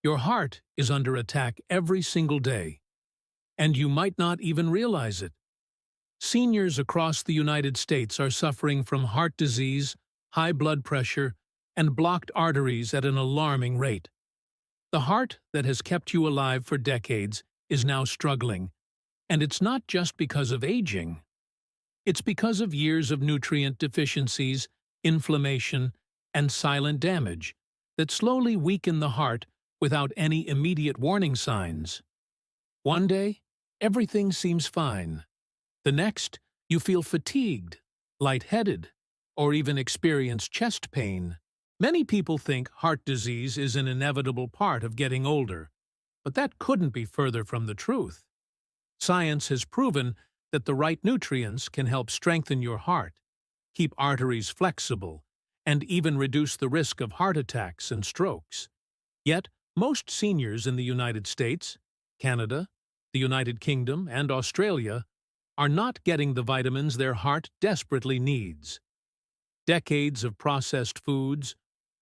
Your heart is under attack every single day, and you might not even realize it. Seniors across the United States are suffering from heart disease, high blood pressure, and blocked arteries at an alarming rate. The heart that has kept you alive for decades is now struggling, and it's not just because of aging. It's because of years of nutrient deficiencies, inflammation, and silent damage that slowly weaken the heart without any immediate warning signs. One day, everything seems fine. The next, you feel fatigued, lightheaded, or even experience chest pain. Many people think heart disease is an inevitable part of getting older, but that couldn't be further from the truth. Science has proven that the right nutrients can help strengthen your heart, keep arteries flexible, and even reduce the risk of heart attacks and strokes. Yet, most seniors in the United States, Canada, the United Kingdom, and Australia are not getting the vitamins their heart desperately needs. Decades of processed foods,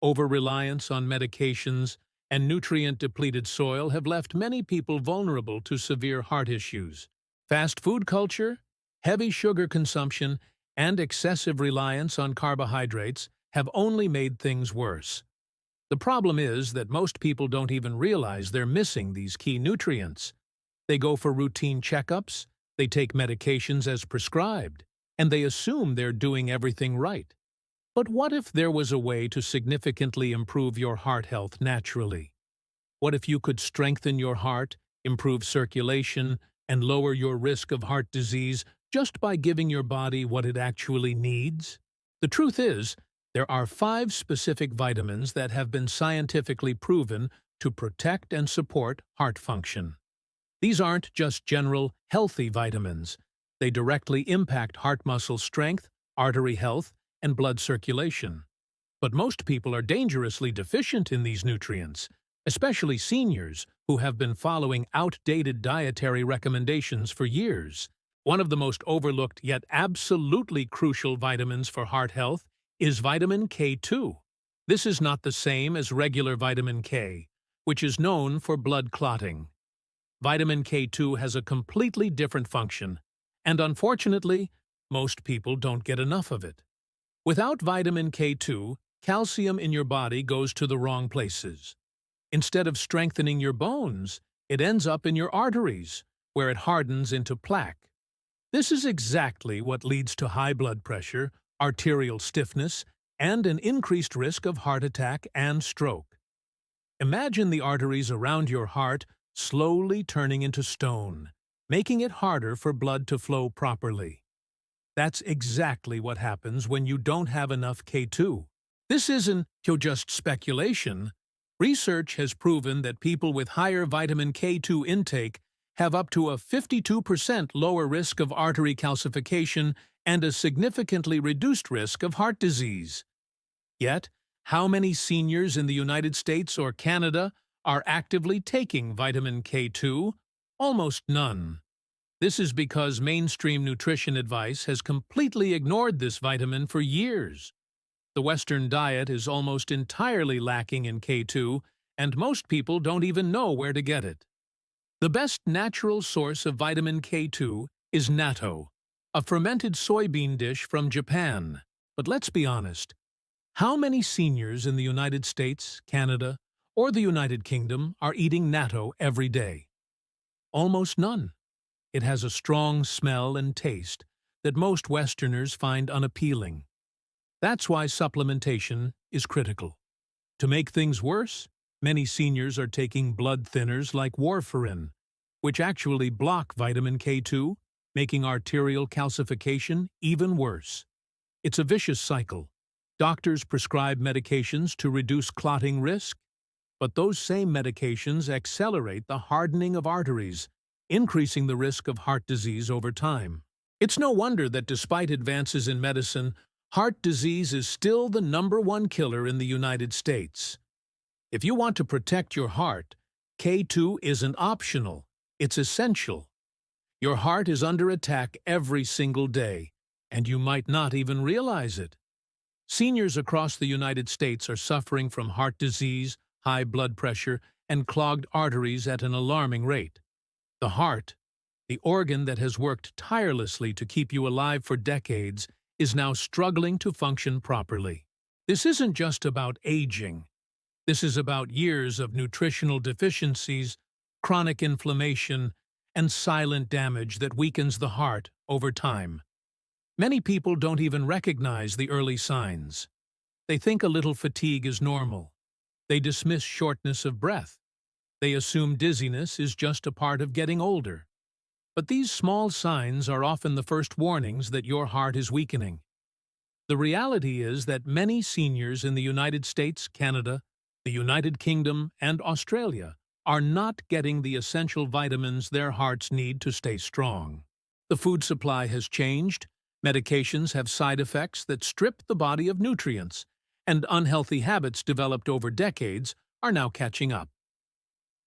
over-reliance on medications, and nutrient-depleted soil have left many people vulnerable to severe heart issues. Fast food culture, heavy sugar consumption, and excessive reliance on carbohydrates have only made things worse. The problem is that most people don't even realize they're missing these key nutrients. They go for routine checkups, they take medications as prescribed, and they assume they're doing everything right. But what if there was a way to significantly improve your heart health naturally? What if you could strengthen your heart, improve circulation, and lower your risk of heart disease just by giving your body what it actually needs? The truth is, there are 5 specific vitamins that have been scientifically proven to protect and support heart function. These aren't just general, healthy vitamins. They directly impact heart muscle strength, artery health, and blood circulation. But most people are dangerously deficient in these nutrients, especially seniors who have been following outdated dietary recommendations for years. One of the most overlooked yet absolutely crucial vitamins for heart health is vitamin K2. This is not the same as regular vitamin K, which is known for blood clotting. Vitamin K2 has a completely different function, and unfortunately, most people don't get enough of it. Without vitamin K2, calcium in your body goes to the wrong places. Instead of strengthening your bones, it ends up in your arteries, where it hardens into plaque. This is exactly what leads to high blood pressure, arterial stiffness, and an increased risk of heart attack and stroke. Imagine the arteries around your heart slowly turning into stone, making it harder for blood to flow properly. That's exactly what happens when you don't have enough K2. This isn't just speculation. Research has proven that people with higher vitamin K2 intake have up to a 52% lower risk of artery calcification and a significantly reduced risk of heart disease. Yet, how many seniors in the United States or Canada are actively taking vitamin K2? Almost none. This is because mainstream nutrition advice has completely ignored this vitamin for years. The Western diet is almost entirely lacking in K2, and most people don't even know where to get it. The best natural source of vitamin K2 is natto, a fermented soybean dish from Japan. But let's be honest, how many seniors in the United States, Canada, or the United Kingdom are eating natto every day? Almost none. It has a strong smell and taste that most Westerners find unappealing. That's why supplementation is critical. To make things worse, many seniors are taking blood thinners like warfarin, which actually block vitamin K2, making arterial calcification even worse. It's a vicious cycle. Doctors prescribe medications to reduce clotting risk, but those same medications accelerate the hardening of arteries, increasing the risk of heart disease over time. It's no wonder that despite advances in medicine, heart disease is still the #1 killer in the United States. If you want to protect your heart, K2 isn't optional, it's essential. Your heart is under attack every single day, and you might not even realize it. Seniors across the United States are suffering from heart disease, high blood pressure, and clogged arteries at an alarming rate. The heart, the organ that has worked tirelessly to keep you alive for decades, is now struggling to function properly. This isn't just about aging. This is about years of nutritional deficiencies, chronic inflammation, and silent damage that weakens the heart over time. Many people don't even recognize the early signs. They think a little fatigue is normal. They dismiss shortness of breath. They assume dizziness is just a part of getting older. But these small signs are often the first warnings that your heart is weakening. The reality is that many seniors in the United States, Canada, the United Kingdom, and Australia are not getting the essential vitamins their hearts need to stay strong. The food supply has changed, medications have side effects that strip the body of nutrients, and unhealthy habits developed over decades are now catching up.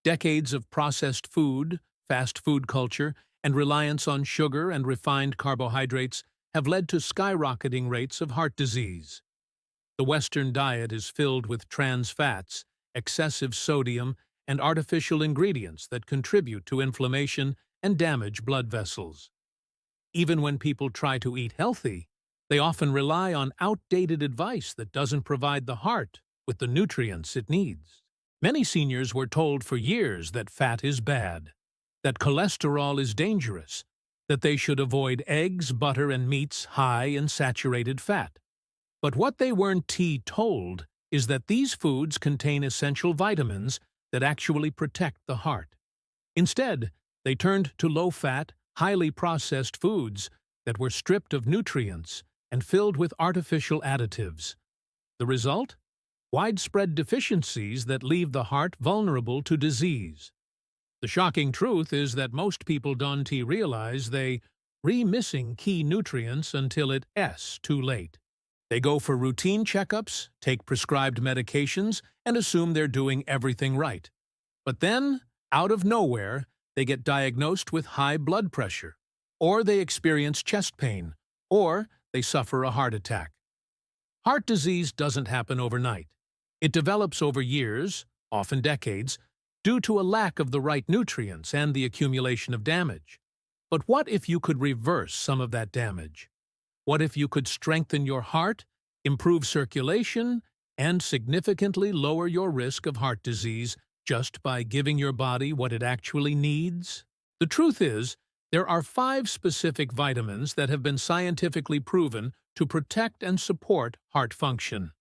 Decades of processed food, fast food culture, and reliance on sugar and refined carbohydrates have led to skyrocketing rates of heart disease. The Western diet is filled with trans fats, excessive sodium, and artificial ingredients that contribute to inflammation and damage blood vessels. Even when people try to eat healthy, they often rely on outdated advice that doesn't provide the heart with the nutrients it needs. Many seniors were told for years that fat is bad, that cholesterol is dangerous, that they should avoid eggs, butter, and meats high in saturated fat. But what they weren't told is that these foods contain essential vitamins that actually protect the heart. Instead, they turned to low-fat, highly processed foods that were stripped of nutrients and filled with artificial additives. The result? Widespread deficiencies that leave the heart vulnerable to disease. The shocking truth is that most people don't realize they missing key nutrients until it's too late. They go for routine checkups, take prescribed medications, and assume they're doing everything right. But then, out of nowhere, they get diagnosed with high blood pressure, or they experience chest pain, or they suffer a heart attack. Heart disease doesn't happen overnight. It develops over years, often decades, due to a lack of the right nutrients and the accumulation of damage. But what if you could reverse some of that damage? What if you could strengthen your heart, improve circulation, and significantly lower your risk of heart disease just by giving your body what it actually needs? The truth is, there are 5 specific vitamins that have been scientifically proven to protect and support heart function.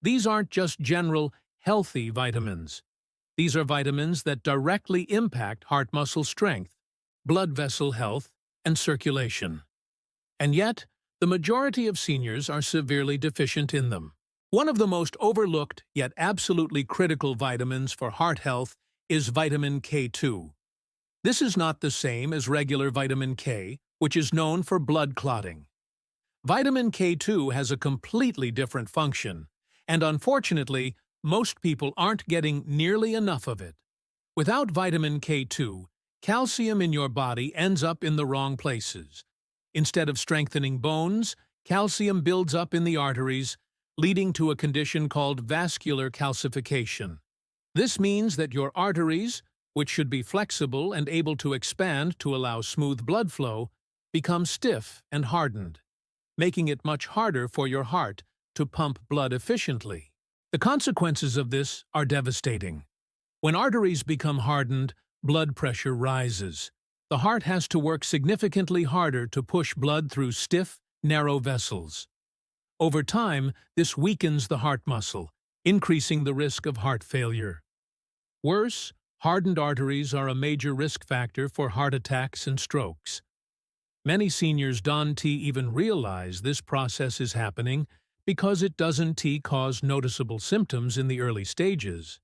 These aren't just general, healthy vitamins. These are vitamins that directly impact heart muscle strength, blood vessel health, and circulation. And yet, the majority of seniors are severely deficient in them. One of the most overlooked yet absolutely critical vitamins for heart health is vitamin K2. This is not the same as regular vitamin K, which is known for blood clotting. Vitamin K2 has a completely different function, and unfortunately, most people aren't getting nearly enough of it. Without vitamin K2, calcium in your body ends up in the wrong places. Instead of strengthening bones, calcium builds up in the arteries, leading to a condition called vascular calcification. This means that your arteries, which should be flexible and able to expand to allow smooth blood flow, become stiff and hardened, making it much harder for your heart to pump blood efficiently. The consequences of this are devastating. When arteries become hardened, blood pressure rises. The heart has to work significantly harder to push blood through stiff, narrow vessels. Over time, this weakens the heart muscle, increasing the risk of heart failure. Worse, hardened arteries are a major risk factor for heart attacks and strokes. Many seniors don't even realize this process is happening because it doesn't cause noticeable symptoms in the early stages.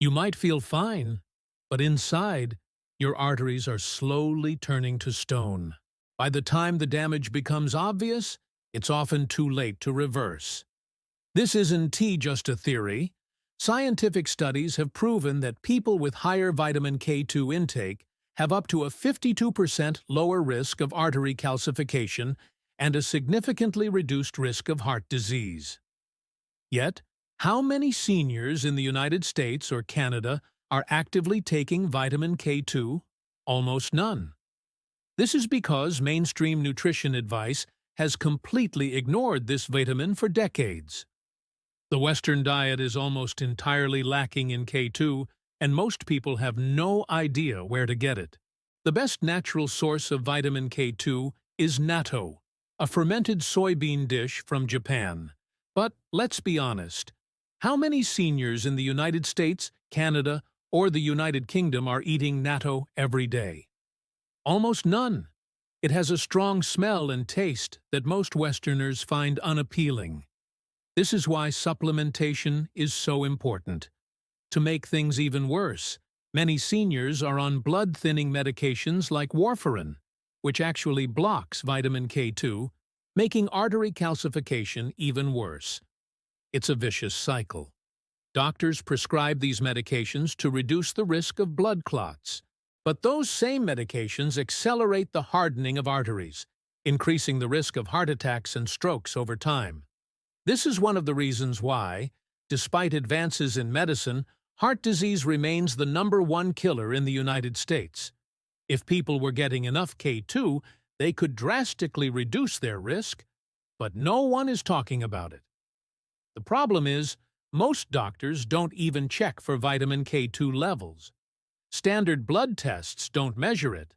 You might feel fine, but inside, your arteries are slowly turning to stone. By the time the damage becomes obvious, it's often too late to reverse. This isn't just a theory. Scientific studies have proven that people with higher vitamin K2 intake have up to a 52% lower risk of artery calcification and a significantly reduced risk of heart disease. Yet, how many seniors in the United States or Canada are actively taking vitamin K2? Almost none. This is because mainstream nutrition advice has completely ignored this vitamin for decades. The Western diet is almost entirely lacking in K2, and most people have no idea where to get it. The best natural source of vitamin K2 is natto, a fermented soybean dish from Japan. But let's be honest, how many seniors in the United States, Canada, or the United Kingdom are eating natto every day? Almost none. It has a strong smell and taste that most Westerners find unappealing. This is why supplementation is so important. To make things even worse, many seniors are on blood-thinning medications like warfarin, which actually blocks vitamin K2, making artery calcification even worse. It's a vicious cycle. Doctors prescribe these medications to reduce the risk of blood clots. But those same medications accelerate the hardening of arteries, increasing the risk of heart attacks and strokes over time. This is one of the reasons why, despite advances in medicine, heart disease remains the #1 killer in the United States. If people were getting enough K2, they could drastically reduce their risk, but no one is talking about it. The problem is, most doctors don't even check for vitamin K2 levels. Standard blood tests don't measure it,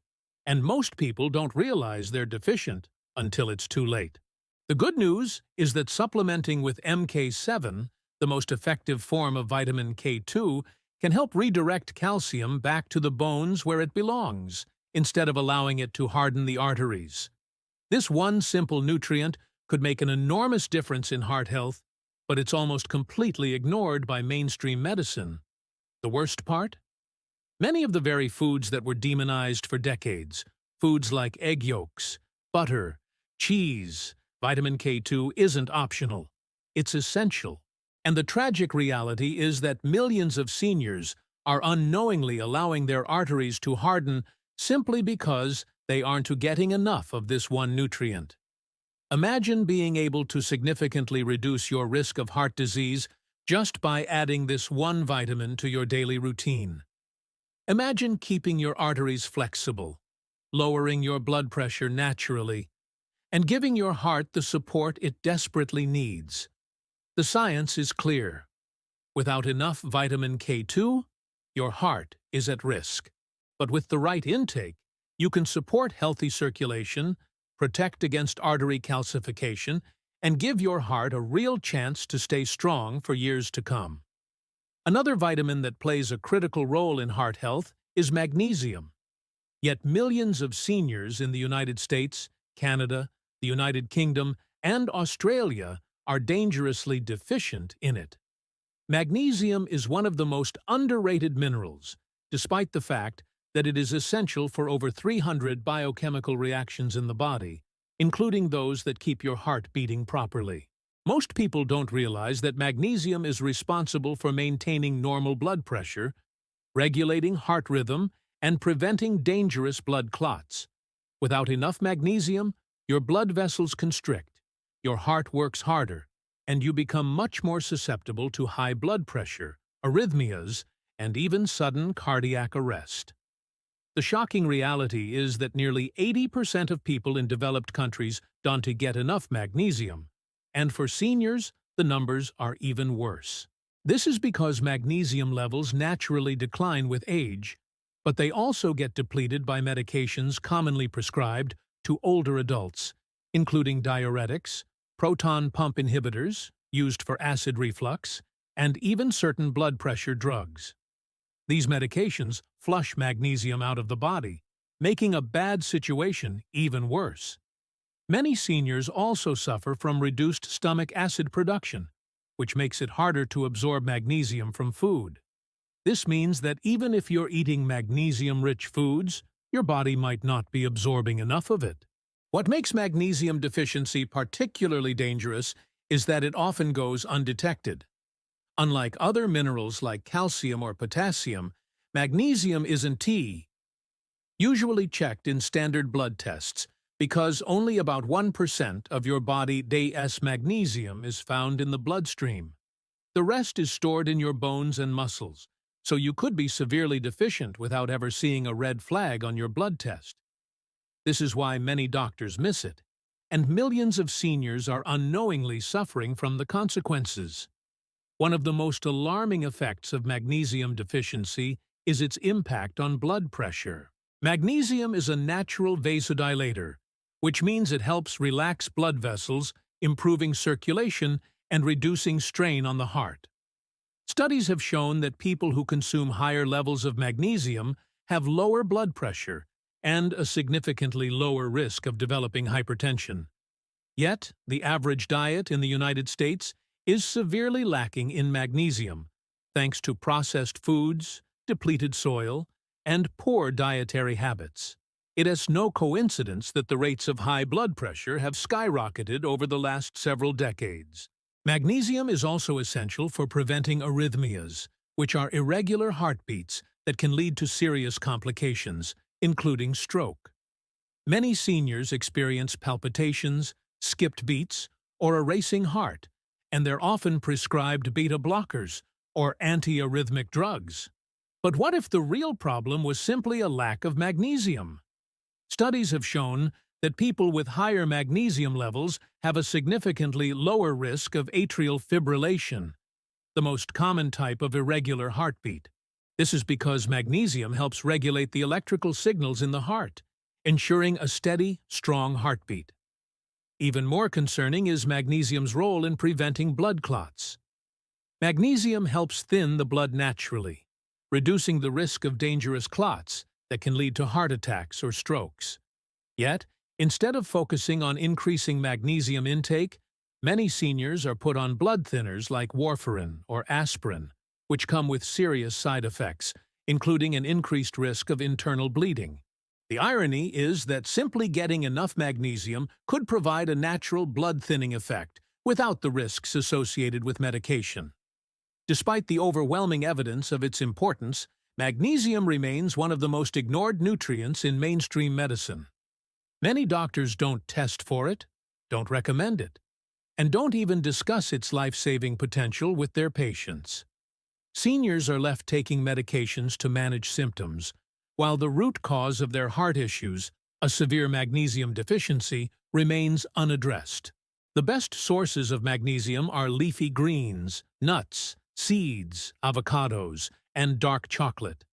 and most people don't realize they're deficient until it's too late. The good news is that supplementing with MK7, the most effective form of vitamin K2, can help redirect calcium back to the bones where it belongs, instead of allowing it to harden the arteries. This one simple nutrient could make an enormous difference in heart health, but it's almost completely ignored by mainstream medicine. The worst part? Many of the very foods that were demonized for decades, foods like egg yolks, butter, cheese, vitamin K2 isn't optional. It's essential. And the tragic reality is that millions of seniors are unknowingly allowing their arteries to harden simply because they aren't getting enough of this one nutrient. Imagine being able to significantly reduce your risk of heart disease just by adding this one vitamin to your daily routine. Imagine keeping your arteries flexible, lowering your blood pressure naturally, and giving your heart the support it desperately needs. The science is clear. Without enough vitamin K2, your heart is at risk. But with the right intake, you can support healthy circulation, protect against artery calcification, and give your heart a real chance to stay strong for years to come. Another vitamin that plays a critical role in heart health is magnesium. Yet millions of seniors in the United States, Canada, the United Kingdom, and Australia are dangerously deficient in it. Magnesium is one of the most underrated minerals, despite the fact that it is essential for over 300 biochemical reactions in the body, including those that keep your heart beating properly. Most people don't realize that magnesium is responsible for maintaining normal blood pressure, regulating heart rhythm, and preventing dangerous blood clots. Without enough magnesium, your blood vessels constrict, your heart works harder, and you become much more susceptible to high blood pressure, arrhythmias, and even sudden cardiac arrest. The shocking reality is that nearly 80% of people in developed countries don't get enough magnesium, and for seniors, the numbers are even worse. This is because magnesium levels naturally decline with age, but they also get depleted by medications commonly prescribed to older adults, including diuretics, proton pump inhibitors, used for acid reflux, and even certain blood pressure drugs. These medications flush magnesium out of the body, making a bad situation even worse. Many seniors also suffer from reduced stomach acid production, which makes it harder to absorb magnesium from food. This means that even if you're eating magnesium-rich foods, your body might not be absorbing enough of it. What makes magnesium deficiency particularly dangerous is that it often goes undetected. Unlike other minerals like calcium or potassium, magnesium isn't usually checked in standard blood tests, because only about 1% of your body's magnesium is found in the bloodstream. The rest is stored in your bones and muscles, so you could be severely deficient without ever seeing a red flag on your blood test. This is why many doctors miss it, and millions of seniors are unknowingly suffering from the consequences. One of the most alarming effects of magnesium deficiency is its impact on blood pressure. Magnesium is a natural vasodilator, which means it helps relax blood vessels, improving circulation and reducing strain on the heart. Studies have shown that people who consume higher levels of magnesium have lower blood pressure and a significantly lower risk of developing hypertension. Yet, the average diet in the United States is severely lacking in magnesium, thanks to processed foods, depleted soil, and poor dietary habits. It is no coincidence that the rates of high blood pressure have skyrocketed over the last several decades. Magnesium is also essential for preventing arrhythmias, which are irregular heartbeats that can lead to serious complications, including stroke. Many seniors experience palpitations, skipped beats, or a racing heart, and they're often prescribed beta blockers or antiarrhythmic drugs. But what if the real problem was simply a lack of magnesium? Studies have shown that people with higher magnesium levels have a significantly lower risk of atrial fibrillation, the most common type of irregular heartbeat. This is because magnesium helps regulate the electrical signals in the heart, ensuring a steady, strong heartbeat. Even more concerning is magnesium's role in preventing blood clots. Magnesium helps thin the blood naturally, reducing the risk of dangerous clots that can lead to heart attacks or strokes. Yet, instead of focusing on increasing magnesium intake, many seniors are put on blood thinners like warfarin or aspirin, which come with serious side effects, including an increased risk of internal bleeding. The irony is that simply getting enough magnesium could provide a natural blood-thinning effect without the risks associated with medication. Despite the overwhelming evidence of its importance, magnesium remains one of the most ignored nutrients in mainstream medicine. Many doctors don't test for it, don't recommend it, and don't even discuss its life-saving potential with their patients. Seniors are left taking medications to manage symptoms, while the root cause of their heart issues, a severe magnesium deficiency, remains unaddressed. The best sources of magnesium are leafy greens, nuts, seeds, avocados, and dark chocolate.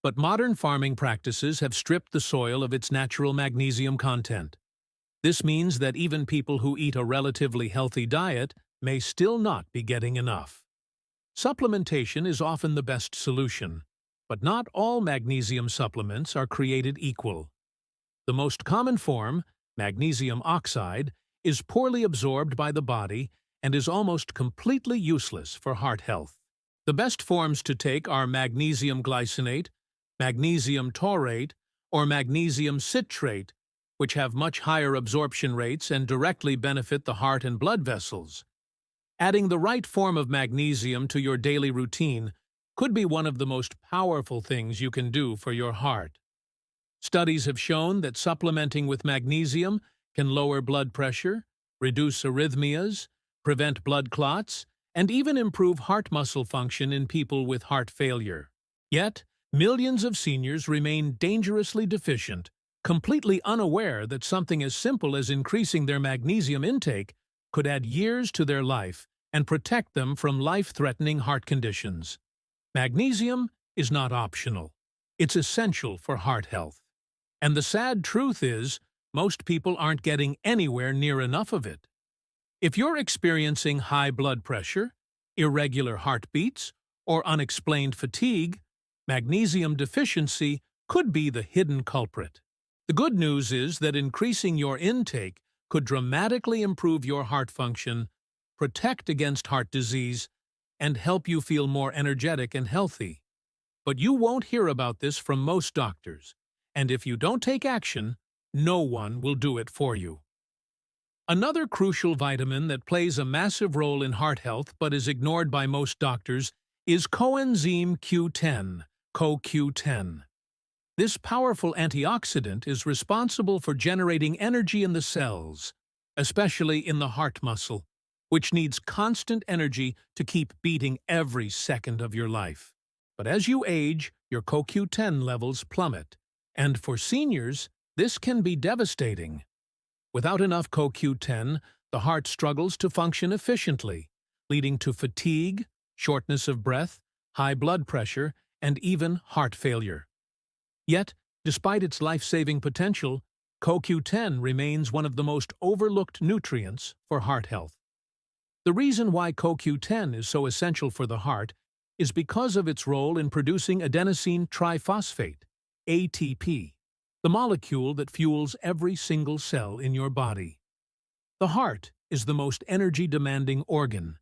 But modern farming practices have stripped the soil of its natural magnesium content. This means that even people who eat a relatively healthy diet may still not be getting enough. Supplementation is often the best solution, but not all magnesium supplements are created equal. The most common form, magnesium oxide, is poorly absorbed by the body and is almost completely useless for heart health. The best forms to take are magnesium glycinate, magnesium taurate, or magnesium citrate, which have much higher absorption rates and directly benefit the heart and blood vessels. Adding the right form of magnesium to your daily routine could be one of the most powerful things you can do for your heart. Studies have shown that supplementing with magnesium can lower blood pressure, reduce arrhythmias, prevent blood clots, and even improve heart muscle function in people with heart failure. Yet, millions of seniors remain dangerously deficient, completely unaware that something as simple as increasing their magnesium intake could add years to their life and protect them from life-threatening heart conditions. Magnesium is not optional. It's essential for heart health. And the sad truth is, most people aren't getting anywhere near enough of it. If you're experiencing high blood pressure, irregular heartbeats, or unexplained fatigue, magnesium deficiency could be the hidden culprit. The good news is that increasing your intake could dramatically improve your heart function, protect against heart disease, and help you feel more energetic and healthy. But you won't hear about this from most doctors, and if you don't take action, no one will do it for you. Another crucial vitamin that plays a massive role in heart health but is ignored by most doctors is coenzyme Q10, CoQ10. This powerful antioxidant is responsible for generating energy in the cells, especially in the heart muscle, which needs constant energy to keep beating every second of your life. But as you age, your CoQ10 levels plummet. And for seniors, this can be devastating. Without enough CoQ10, the heart struggles to function efficiently, leading to fatigue, shortness of breath, high blood pressure, and even heart failure. Yet, despite its life-saving potential, CoQ10 remains one of the most overlooked nutrients for heart health. The reason why CoQ10 is so essential for the heart is because of its role in producing adenosine triphosphate, ATP, the molecule that fuels every single cell in your body. The heart is the most energy-demanding organ,